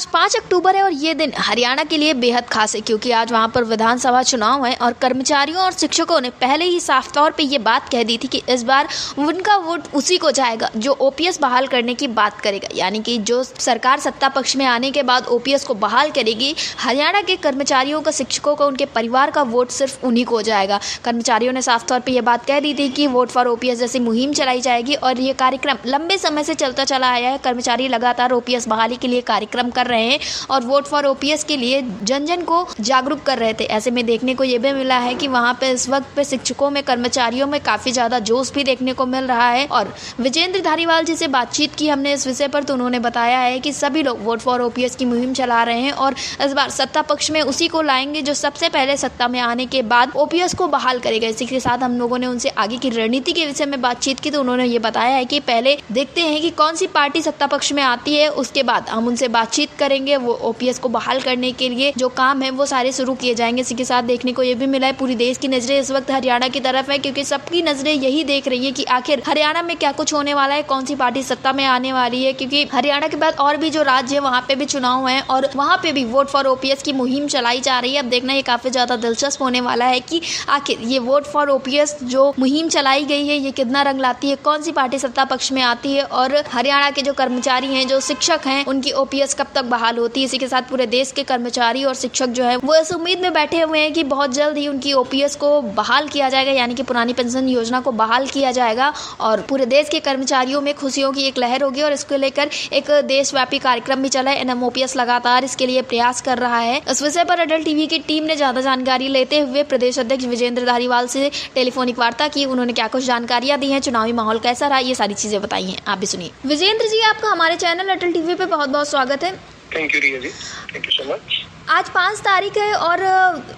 आज 5 अक्टूबर है और ये दिन हरियाणा के लिए बेहद खास है क्योंकि आज वहाँ पर विधानसभा चुनाव है और कर्मचारियों और शिक्षकों ने पहले ही साफ तौर पे ये बात कह दी थी कि इस बार उनका वोट उसी को जाएगा जो ओपीएस बहाल करने की बात करेगा। यानी कि जो सरकार सत्ता पक्ष में आने के बाद ओपीएस को बहाल करेगी, हरियाणा के कर्मचारियों का, शिक्षकों का, उनके परिवार का वोट सिर्फ उन्हीं को जाएगा। कर्मचारियों ने साफ तौर पर यह बात कह दी थी कि वोट फॉर ओपीएस जैसी मुहिम चलाई जाएगी और ये कार्यक्रम लंबे समय से चलता चला आया है। कर्मचारी लगातार ओपीएस बहाली के लिए कार्यक्रम कर रहे हैं और वोट फॉर ओपीएस के लिए जन जन को जागरूक कर रहे थे। ऐसे में देखने को ये भी मिला है कि वहाँ पे इस वक्त पे शिक्षकों में, कर्मचारियों में काफी ज्यादा जोश भी देखने को मिल रहा है। और विजेंद्र धारीवाल जी से बातचीत की हमने इस विषय पर, तो उन्होंने बताया है कि सभी लोग वोट फॉर ओपीएस की मुहिम चला रहे हैं और इस बार सत्ता पक्ष में उसी को लाएंगे जो सबसे पहले सत्ता में आने के बाद ओपीएस को बहाल करेगा। इसी के साथ हम लोगों ने उनसे आगे की रणनीति के विषय में बातचीत की, तो उन्होंने ये बताया है कि पहले देखते हैं कि कौन सी पार्टी सत्ता पक्ष में आती है, उसके बाद हम उनसे बातचीत करेंगे। वो ओपीएस को बहाल करने के लिए जो काम है वो सारे शुरू किए जाएंगे। इसी के साथ देखने को ये भी मिला है पूरी देश की नजरें इस वक्त हरियाणा की तरफ है क्योंकि सबकी नजरें यही देख रही है कि आखिर हरियाणा में क्या कुछ होने वाला है, कौन सी पार्टी सत्ता में आने वाली है। क्योंकि हरियाणा के बाद और भी जो राज्य है वहाँ पे भी चुनाव है और वहाँ पे भी वोट फॉर ओपीएस की मुहिम चलाई जा रही है। अब देखना ये काफी ज्यादा दिलचस्प होने वाला है कि आखिर ये वोट फॉर ओपीएस जो मुहिम चलाई गई है ये कितना रंग लाती है, कौन सी पार्टी सत्ता पक्ष में आती है और हरियाणा के जो कर्मचारी हैं, जो शिक्षक हैं, उनकी ओपीएस कब तक बहाल होती है। इसी के साथ पूरे देश के कर्मचारी और शिक्षक जो है वो इस उम्मीद में बैठे हुए हैं कि बहुत जल्द ही उनकी ओपीएस को बहाल किया जाएगा, यानी कि पुरानी पेंशन योजना को बहाल किया जाएगा और पूरे देश के कर्मचारियों में खुशियों की एक लहर होगी। और इसको लेकर एक देशव्यापी कार्यक्रम भी चला है। एनएमओपीएस लगातार इसके लिए प्रयास कर रहा है। इस विषय पर अडल टीवी की टीम ने ज्यादा जानकारी लेते हुए प्रदेश अध्यक्ष विजेंद्र धारीवाल से टेलीफोनिक वार्ता की। उन्होंने क्या कुछ जानकारियां दी हैं, चुनावी माहौल कैसा रहा, ये सारी चीजें बताई हैं, आप भी सुनिए। विजेंद्र जी, आपका हमारे चैनल अटल टीवी पे बहुत बहुत स्वागत है। Thank you Riya ji, thank you so much. आज 5 तारीख है और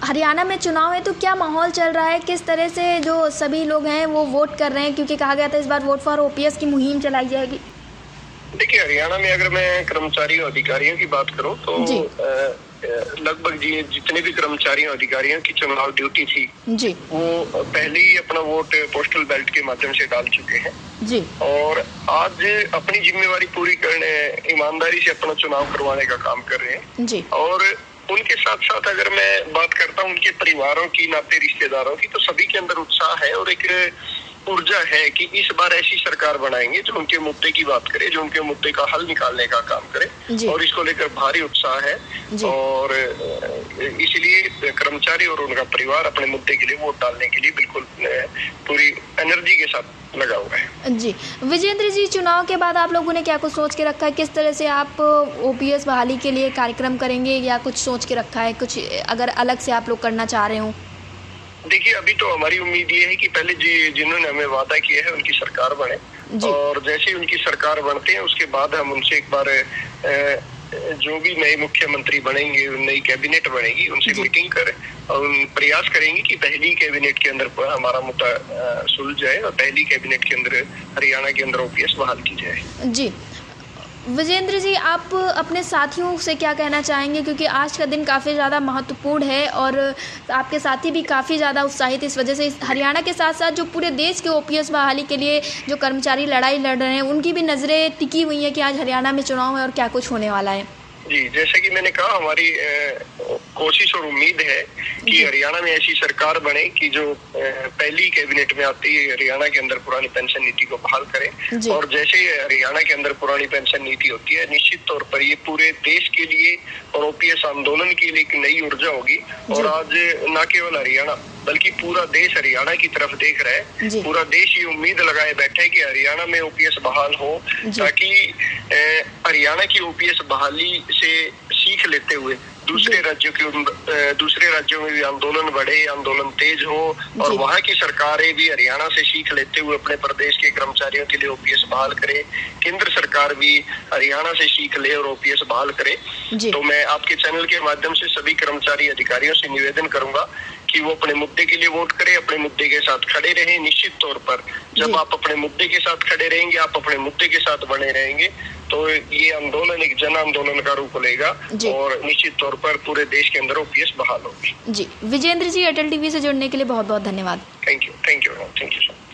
हरियाणा में चुनाव है, तो क्या माहौल चल रहा है, किस तरह से जो सभी लोग हैं वो वोट कर रहे हैं, क्योंकि कहा गया था इस बार वोट फॉर ओपीएस की मुहिम चलाई जाएगी। देखिए, हरियाणा में अगर मैं कर्मचारियों अधिकारियों की बात करूं तो लगभग जितने भी कर्मचारियों अधिकारियों की चुनाव ड्यूटी थी जी, वो पहले ही अपना वोट पोस्टल बैलेट के माध्यम से डाल चुके हैं जी और आज अपनी जिम्मेवारी पूरी करने, ईमानदारी से अपना चुनाव करवाने का काम कर रहे हैं जी। और उनके साथ साथ अगर मैं बात करता हूँ उनके परिवारों की, नाते रिश्तेदारों की, तो सभी के अंदर उत्साह है और एक ऊर्जा है कि इस बार ऐसी सरकार बनाएंगे जो उनके मुद्दे की बात करे, जो उनके मुद्दे का हल निकालने का काम करे और इसको लेकर भारी उत्साह है और इसलिए कर्मचारी और उनका परिवार अपने मुद्दे के लिए वोट डालने के लिए बिल्कुल पूरी एनर्जी के साथ लगा हुआ है जी। विजेंद्र जी, चुनाव के बाद आप लोगों ने क्या कुछ सोच के रखा है, किस तरह से आप ओपीएस बहाली के लिए कार्यक्रम करेंगे या कुछ सोच के रखा है, कुछ अगर अलग से आप लोग करना चाह रहे हो? देखिए, अभी तो हमारी उम्मीद ये है कि पहले जिन्होंने हमें वादा किया है उनकी सरकार बने और जैसे ही उनकी सरकार बनते हैं उसके बाद हम उनसे एक बार जो भी नए मुख्यमंत्री बनेंगे, नई कैबिनेट बनेगी, उनसे मीटिंग करें और प्रयास करेंगे कि पहली कैबिनेट के अंदर हमारा मुद्दा सुलझ जाए और पहली कैबिनेट के अंदर हरियाणा के अंदर ओपीएस बहाल की जाए जी। विजेंद्र जी, आप अपने साथियों से क्या कहना चाहेंगे, क्योंकि आज का दिन काफ़ी ज़्यादा महत्वपूर्ण है और आपके साथी भी काफ़ी ज़्यादा उत्साहित इस वजह से, हरियाणा के साथ साथ जो पूरे देश के ओपीएस बहाली के लिए जो कर्मचारी लड़ाई लड़ रहे हैं उनकी भी नज़रें टिकी हुई हैं कि आज हरियाणा में चुनाव है और क्या कुछ होने वाला है जी। जैसे कि मैंने कहा, हमारी कोशिश और उम्मीद है कि हरियाणा में ऐसी सरकार बने कि जो पहली कैबिनेट में आती है हरियाणा के अंदर पुरानी पेंशन नीति को बहाल करे और जैसे हरियाणा के अंदर पुरानी पेंशन नीति होती है, निश्चित तौर पर ये पूरे देश के लिए और ओपीएस आंदोलन के लिए एक नई ऊर्जा होगी और आज न केवल हरियाणा बल्कि पूरा देश हरियाणा की तरफ देख रहा है। पूरा देश ये उम्मीद लगाए बैठा है कि हरियाणा में ओपीएस बहाल हो ताकि हरियाणा की ओपीएस बहाली से सीख लेते हुए दूसरे राज्यों में भी आंदोलन बढ़े, आंदोलन तेज हो और वहाँ की सरकारें भी हरियाणा से सीख लेते हुए अपने प्रदेश के कर्मचारियों के लिए ओपीएस बहाल करे, केंद्र सरकार भी हरियाणा से सीख ले और ओपीएस बहाल करे। तो मैं आपके चैनल के माध्यम से सभी कर्मचारी अधिकारियों से निवेदन करूंगा कि वो अपने मुद्दे के लिए वोट करें, अपने मुद्दे के साथ खड़े रहें। निश्चित तौर पर जब आप अपने मुद्दे के साथ खड़े रहेंगे, आप अपने मुद्दे के साथ बने रहेंगे, तो ये आंदोलन एक जन आंदोलन का रूप लेगा और निश्चित तौर पर पूरे देश के अंदर ओपीएस बहाल होगी जी। विजेंद्र जी, अटल टीवी से जुड़ने के लिए बहुत बहुत धन्यवाद। Thank you so much.